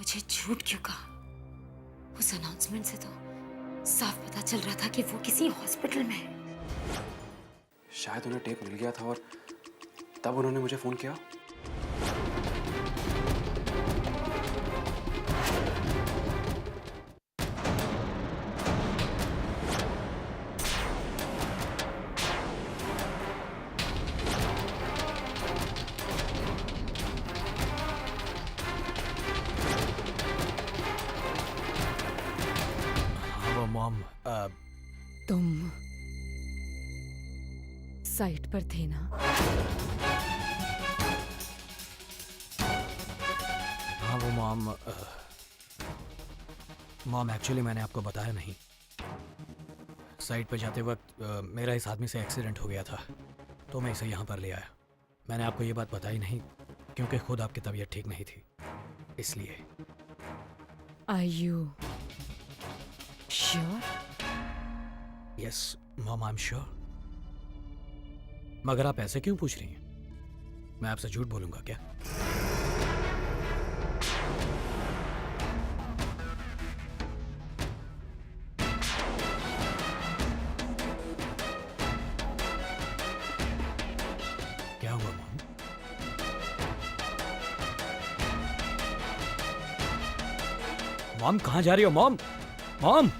मुझे झूठ क्यों कहा? उस अनाउंसमेंट से तो साफ पता चल रहा था कि वो किसी हॉस्पिटल में है। शायद उन्हें टेप मिल गया था और तब उन्होंने मुझे फोन किया। मॉम, तुम साइट पर थे ना? हाँ वो मॉम एक्चुअली मैंने आपको बताया नहीं। साइट पर जाते वक्त मेरा इस आदमी से एक्सीडेंट हो गया था, तो मैं इसे यहाँ पर ले आया। मैंने आपको ये बात बताई नहीं क्योंकि खुद आपकी तबीयत ठीक नहीं थी, इसलिए। Are you sure? Yes mom, I am sure. मगर आप ऐसे क्यों पूछ रही हैं? मैं आपसे झूठ बोलूंगा क्या? क्या हुआ मॉम? मॉम कहाँ जा रही हो मॉम? मॉम!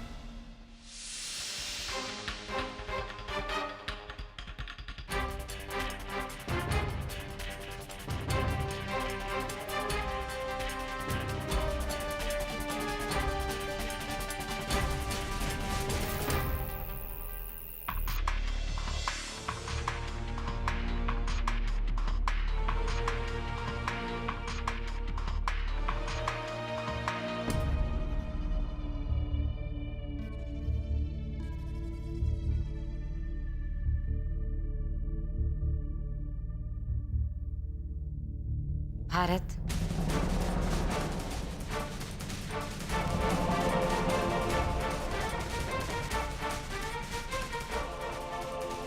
भारत,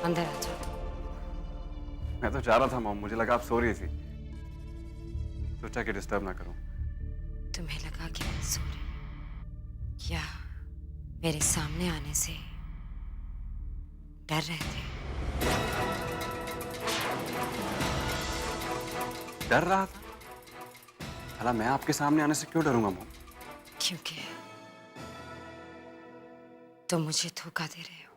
अंदर आ जाओ। मैं तो जा रहा था मॉम, मुझे लगा आप सो रही थी, सोचा कि डिस्टर्ब ना करूं। तुम्हें लगा कि मैं सो रही, या मेरे सामने आने से डर रहे थे? डर रहा था? भला मैं आपके सामने आने से क्यों डरूंगा मॉम? क्योंकि तुम मुझे धोखा दे रहे हो,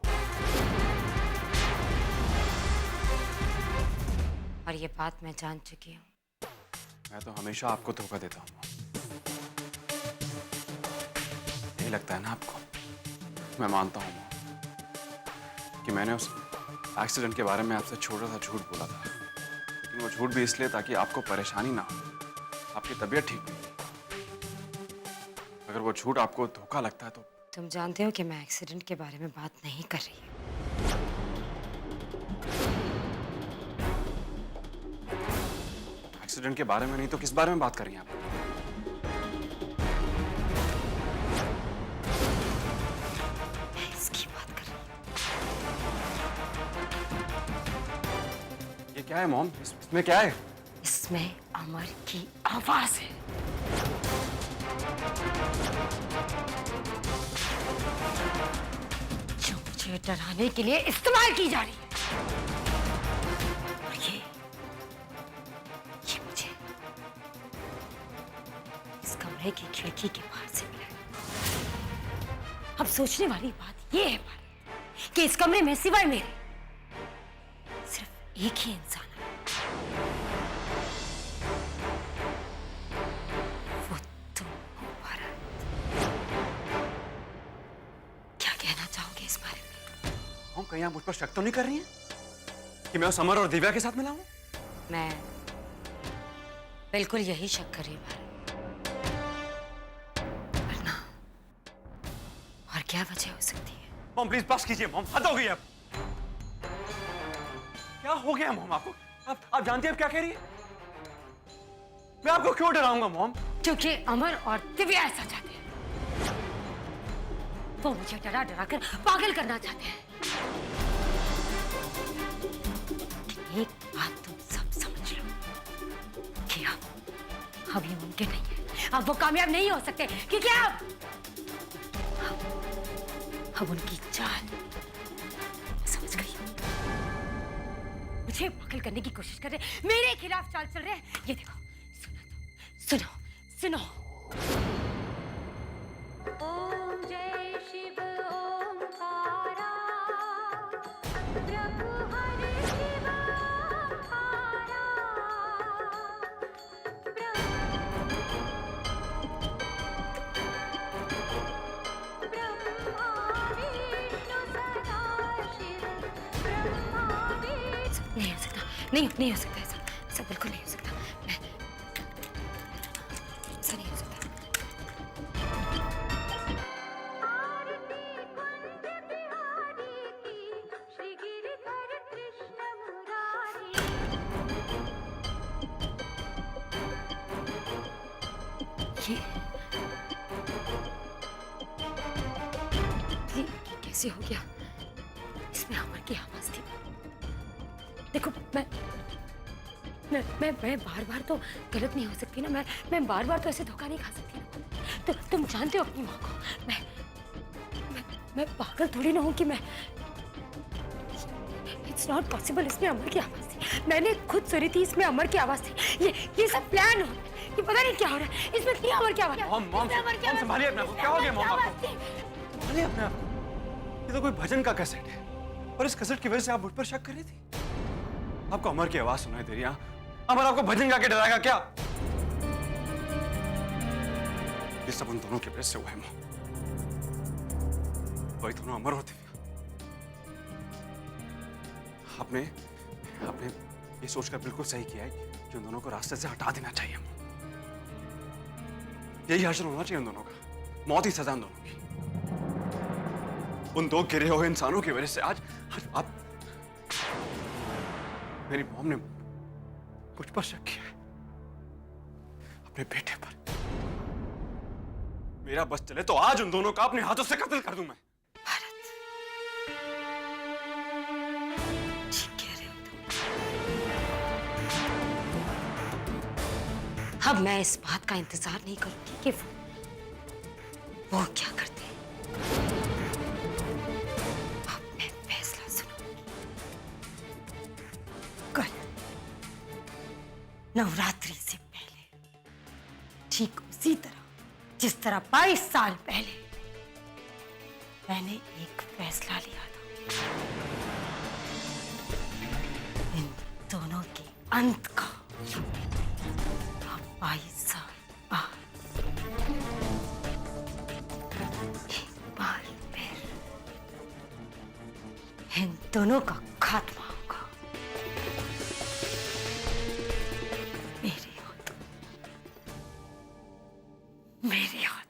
और ये बात मैं जान चुकी हूँ। मैं तो हमेशा आपको धोखा देता हूँ मॉम। यही लगता है ना आपको? मैं मानता हूँ मॉम कि मैंने उस एक्सीडेंट के बारे में आपसे छोटा सा झूठ बोला था, लेकिन वो झूठ भी इसलिए ताकि आपको परेशानी ना हो, आपकी तबीयत ठीक नहीं। अगर वो झूठ आपको धोखा लगता है तो तुम जानते हो कि मैं एक्सीडेंट के बारे में बात नहीं कर रही हूँ। एक्सीडेंट के बारे में नहीं तो किस बारे में बात कर रही हैं आप? मैं इसकी बात कर रही हूँ। ये क्या है मॉम? इसमें क्या है? इसमें अमर की आवाज है। जो मुझे डराने के लिए इस्तेमाल की जा रही है। और ये मुझे इस कमरे की खिड़की के बाहर से मिला। अब सोचने वाली बात ये है कि इस कमरे में सिवाय मेरे सिर्फ एक ही इंसान है। वो तुम हो भारत। क्या कहना चाहोगे इस बारे में? हम कहीं आप मुझ पर शक तो नहीं कर रही हैं कि मैं उस अमर और दिव्या के साथ मिला हूं? मैं बिल्कुल यही शक कर रही हूँ भारत। वरना और क्या वजह हो सकती है? मॉम प्लीज बस कीजिए मॉम, हद हो गई अब। क्या हो गया मॉम आपको? आप जानती हैं आप क्या कह रही है? मैं आपको क्यों डराऊंगा मॉम? क्योंकि अमर और दिव्या ऐसा चाहते हैं। वो मुझे डरा डरा कर पागल करना चाहते हैं। एक बात तुम सब समझ लो कि अब ये मुमकिन नहीं है अब वो कामयाब नहीं हो सकते क्योंकि अब उनकी चाल समझ गई। मुझे पागल करने की कोशिश कर रहे, मेरे खिलाफ चाल चल रहे हैं। ये देखो, सुनो सुनो सुनो। ओम जय शिव ओंकारा, प्रभु हरि शिव ओंकारा, ब्रह्मा विष्णु सदा शिव, ब्रह्मा विष्णु। नहीं हो सकता ऐसा बिल्कुल नहीं हो सकता। ऐसा नहीं हो सकता। ये कैसे हो गया? इसमें अमर की आवाज थी। देखो मैं बार तो गलत नहीं हो सकती ना। मैं बार तो ऐसे धोखा नहीं खा सकती ना। तो तुम जानते हो अपनी माँ को। मैं पागल थोड़ी ना हूँ कि मैं। It's not possible. इसमें अमर की आवाज थी, मैंने खुद सुनी थी। इसमें अमर की आवाज थी। ये सब प्लान हो, ये पता नहीं क्या हो रहा है। इसमें नहीं अमर की आवाज। मॉम संभालिए अपने आप को। क्या हो गया मॉम आपको? संभालिए अपने आप को। ये तो कोई भजन का कैसेट है और इस कैसेट की वजह से आप मुझ पर शक कर रही थी। आपको अमर की आवाज सुनाई दे रही है? अमर आपको भजन गा के डराएगा क्या? ये सब उन दोनों की वजह से हुआ है मॉम। वही दोनों अमर होते हुए आपने ये सोचकर बिल्कुल सही किया है कि उन दोनों को रास्ते से हटा देना चाहिए। यही हश्र होना चाहिए उन दोनों का। मौत ही सजा उन दोनों की। उन दो गिरे हुए इंसानों की वजह से आज आप, मेरी मॉम ने मुझ पर शक किया है, अपने बेटे पर। मेरा बस चले तो आज उन दोनों का अपने हाथों से कत्ल कर दूं मैं। भारत, ठीक कह रहे हो तुम। अब मैं इस बात का इंतजार नहीं करूंगी कि वो क्या करते हैं। अब मैं फैसला सुनूंगी। कल नवरात्रि से पहले, ठीक उसी तरह जिस तरह 22 साल पहले मैंने एक फैसला लिया था, इन दोनों के अंत का। अब 22 साल बाद एक बार फिर इन दोनों का खात्मा होगा। मेरे हाथों, मेरे हाथों।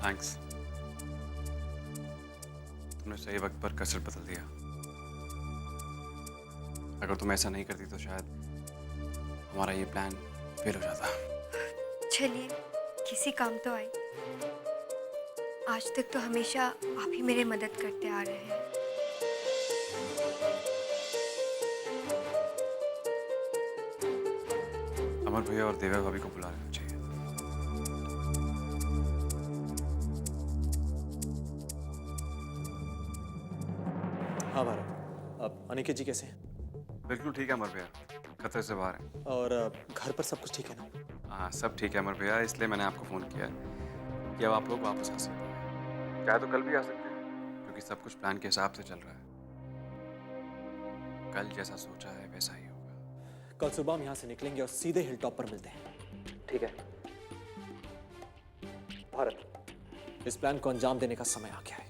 थैंक्स, तुमने सही वक्त पर कसर बदल दिया। अगर तुम ऐसा नहीं करती तो शायद हमारा ये प्लान फेल हो जाता। चलिए, किसी काम तो आई। आज तक तो हमेशा आप ही मेरी मदद करते आ रहे हैं। अमर भैया और देवा भाभी को बुला लेना चाहिए। हाँ भारत, अब अनिकेत जी कैसे हैं? बिल्कुल ठीक है अमर भैया, खतरे से बाहर है। और घर पर सब कुछ ठीक है ना? हाँ सब ठीक है अमर भैया, इसलिए मैंने आपको फ़ोन किया कि अब आप लोग वापस आ सकते हैं। चाहे तो कल भी आ सकते हैं, क्योंकि सब कुछ प्लान के हिसाब से चल रहा है। कल जैसा सोचा है वैसा ही होगा। कल सुबह हम यहाँ से निकलेंगे और सीधे हिल टॉप पर मिलते हैं, ठीक है? भारत, इस प्लान को अंजाम देने का समय आ गया है।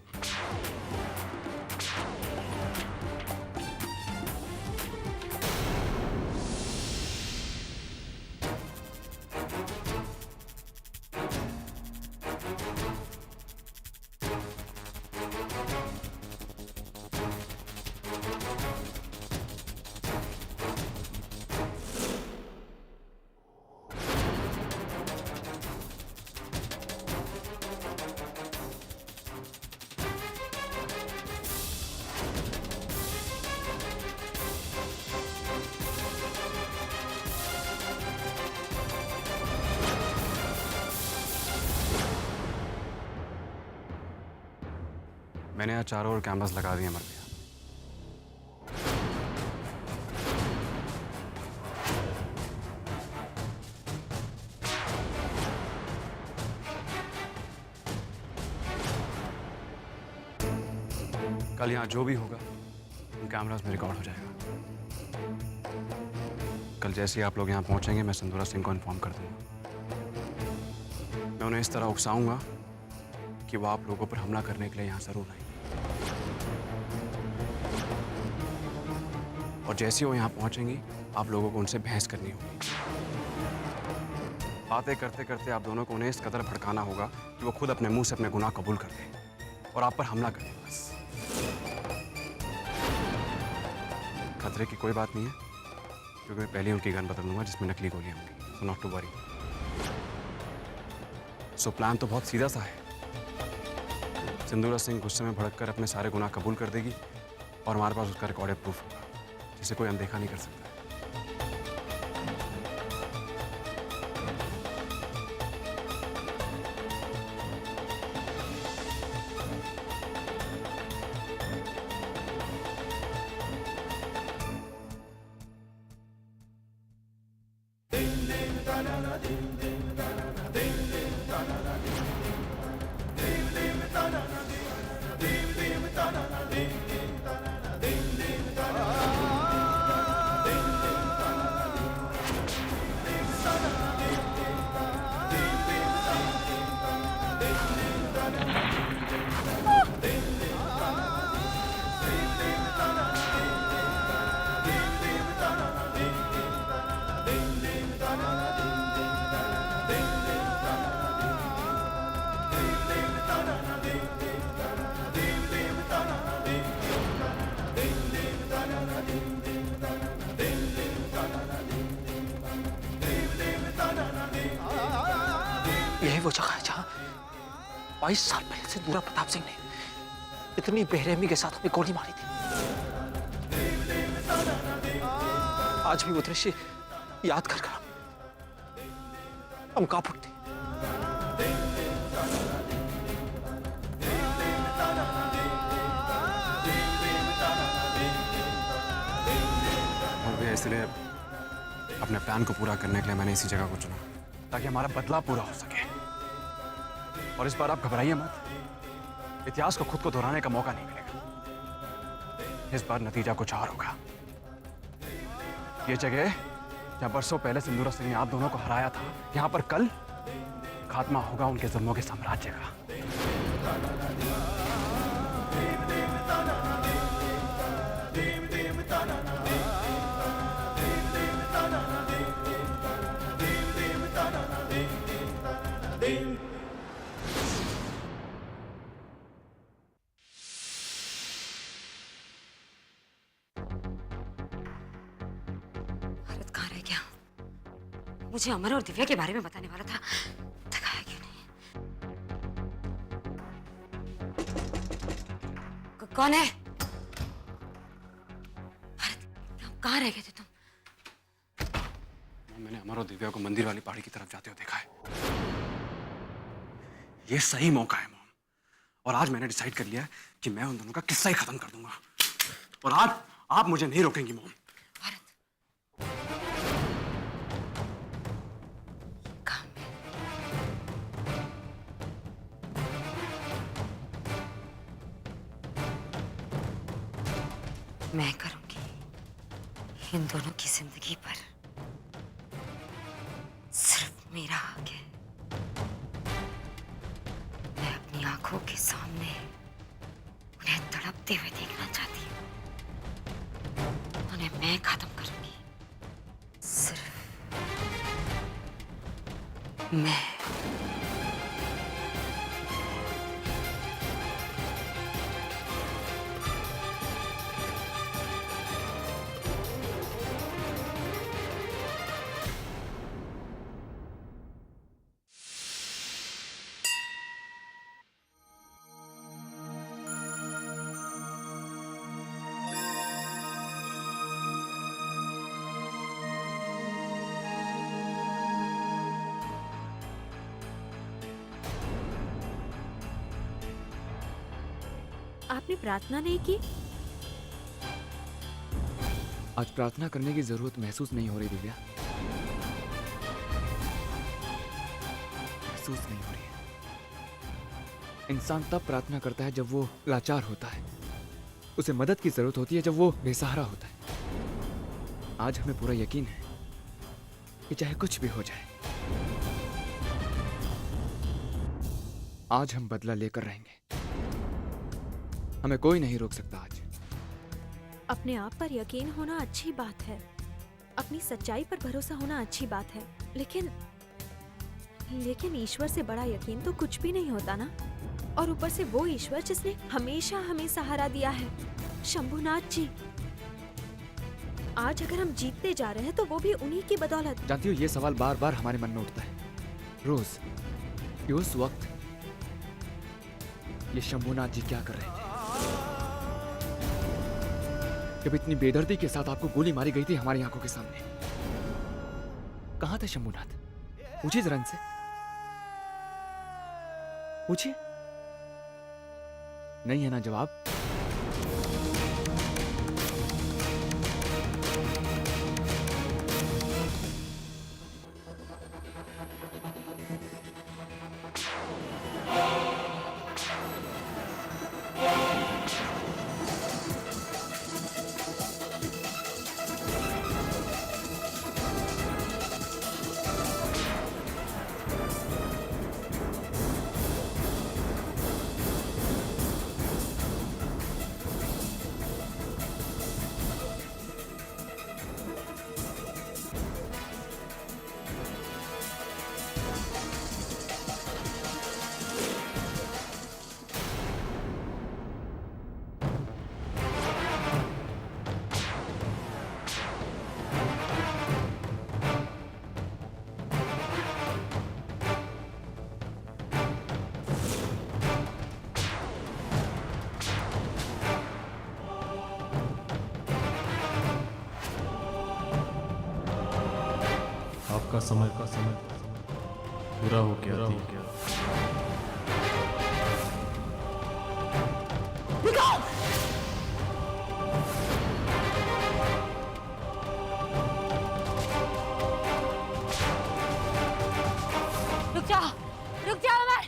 मैंने यहाँ चारों ओर कैमरास लगा दिए अमर भैया। कल यहाँ जो भी होगा उन कैमरास में रिकॉर्ड हो जाएगा। कल जैसे ही आप लोग यहाँ पहुंचेंगे मैं सिंदूरा सिंह को इन्फॉर्म कर दूंगा। मैं उन्हें इस तरह उकसाऊंगा कि वो आप लोगों पर हमला करने के लिए यहाँ जरूर आएंगे। और जैसे ही वो यहाँ पहुंचेंगी आप लोगों को उनसे बहस करनी होगी। बातें करते करते आप दोनों को उन्हें इस कदर भड़काना होगा कि वो खुद अपने मुंह से अपने गुनाह कबूल कर दें और आप पर हमला करें। बस खतरे की कोई बात नहीं है, क्योंकि मैं पहले उनकी गन बदल दूंगा जिसमें नकली गोलियां होंगी। So not to worry. So plan तो बहुत सीधा सा है। सिंदूरा सिंह गुस्से में भड़क कर अपने सारे गुनाह कबूल कर देगी और हमारे पास उसका रिकॉर्डेड प्रूफ होगा जिसे कोई अनदेखा नहीं कर सकता। यही वो जगह है जहां 22 साल पहले सिंदूरा प्रताप सिंह ने इतनी बेरहमी के साथ हमें गोली मारी थी। आज भी वो दृश्य याद कर हम कांप उठते। और भी इसलिए अपने प्लान को पूरा करने के लिए मैंने इसी जगह को चुना ताकि हमारा बदला पूरा हो सके। और इस बार आप घबराइए मत, इतिहास को खुद को दोहराने का मौका नहीं मिलेगा। इस बार नतीजा कुछ और होगा। ये जगह जहां बरसों पहले सिंदूरा सिंह ने आप दोनों को हराया था, यहां पर कल खात्मा होगा उनके जुल्मों के साम्राज्य का। भारत कहाँ रह गया? मुझे अमर और दिव्या के बारे में बताने वाला था, दिखाया क्यों नहीं? कौन है? भारत, कहाँ रह गए थे तुम? मैंने अमर और दिव्या को मंदिर वाली पहाड़ी की तरफ जाते हुए देखा है। ये सही मौका है मॉम, और आज मैंने डिसाइड कर लिया है कि मैं उन दोनों का किस्सा ही खत्म कर दूंगा। और आज आप मुझे नहीं रोकेंगी मॉम। भारत, काम में मैं करूंगी इन दोनों की जिंदगी पर सिर्फ मेरा हक है। मैं अपनी आंखों के सामने उन्हें तड़पते हुए देखना चाहती हूँ। उन्हें मैं खत्म करूंगी, सिर्फ मैं। आपने प्रार्थना नहीं की? आज प्रार्थना करने की जरूरत महसूस नहीं हो रही दिव्या, महसूस नहीं हो रही है। इंसान तब प्रार्थना करता है जब वो लाचार होता है, उसे मदद की जरूरत होती है जब वो बेसहारा होता है। आज हमें पूरा यकीन है कि चाहे कुछ भी हो जाए, आज हम बदला लेकर रहेंगे। हमें कोई नहीं रोक सकता आज। अपने आप पर यकीन होना अच्छी बात है, अपनी सच्चाई पर भरोसा होना अच्छी बात है, लेकिन ईश्वर से बड़ा यकीन तो कुछ भी नहीं होता ना। और ऊपर से वो ईश्वर जिसने हमेशा हमें सहारा दिया है, शंभुनाथ जी। आज अगर हम जीतते जा रहे हैं तो वो भी उन्हीं की बदौलत। जानती हो, ये सवाल बार बार हमारे मन में उठता है रोज कि उस वक्त ये शंभुनाथ जी क्या कर रहे थे जब इतनी बेदर्दी के साथ आपको गोली मारी गई थी हमारी आंखों के सामने। कहां थे शंभुनाथ? पूछिए जरा इनसे, पूछिए। नहीं है ना जवाब? आपका समय पूरा हो गया थी। रुक जाओ अमर।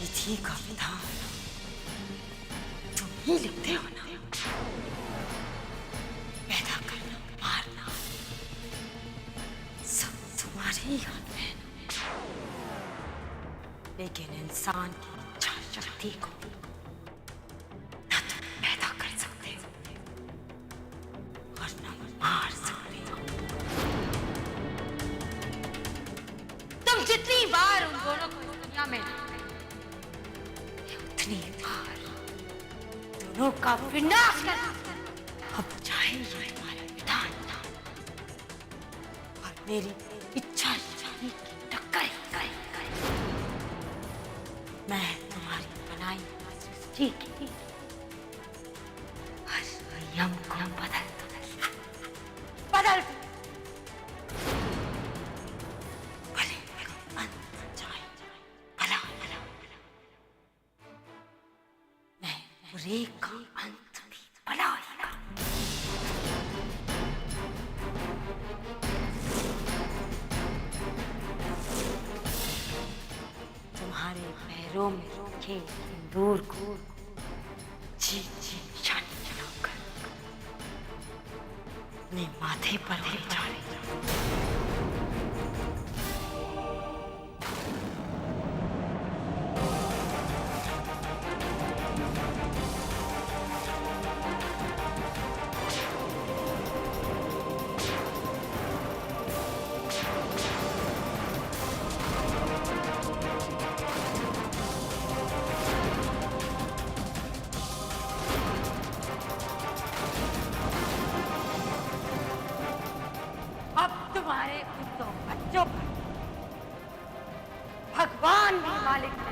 विधि का विधान तुम ही लिखते हो ना। पैदा करना, मारना सब तुम्हारे ही हाथ में है। लेकिन इंसान की इच्छा शक्ति को न तुम पैदा कर सकते हो और न मार सकते हो। तुम जितनी बार उन दोनों को इस दुनिया में उतनी बार दोनों का विनाश कर। अब चाहे ये तुम्हारे विधान था और मेरी इच्छा शक्ति की टक्कर ही करे। मैं तुम्हारी बनाई सृष्टि की हर नियम को बदल दूं। भले मेरा अंत जाए, भला मैं बुरे का अंत भी भला होगा। तुम्हारे पैरों में रखे सिंदूर को जी निशानी लगाकर अपने माथे पर ले जा रही हूं। अब तुम्हारे कुत्तों बच्चों पर भगवान मालिक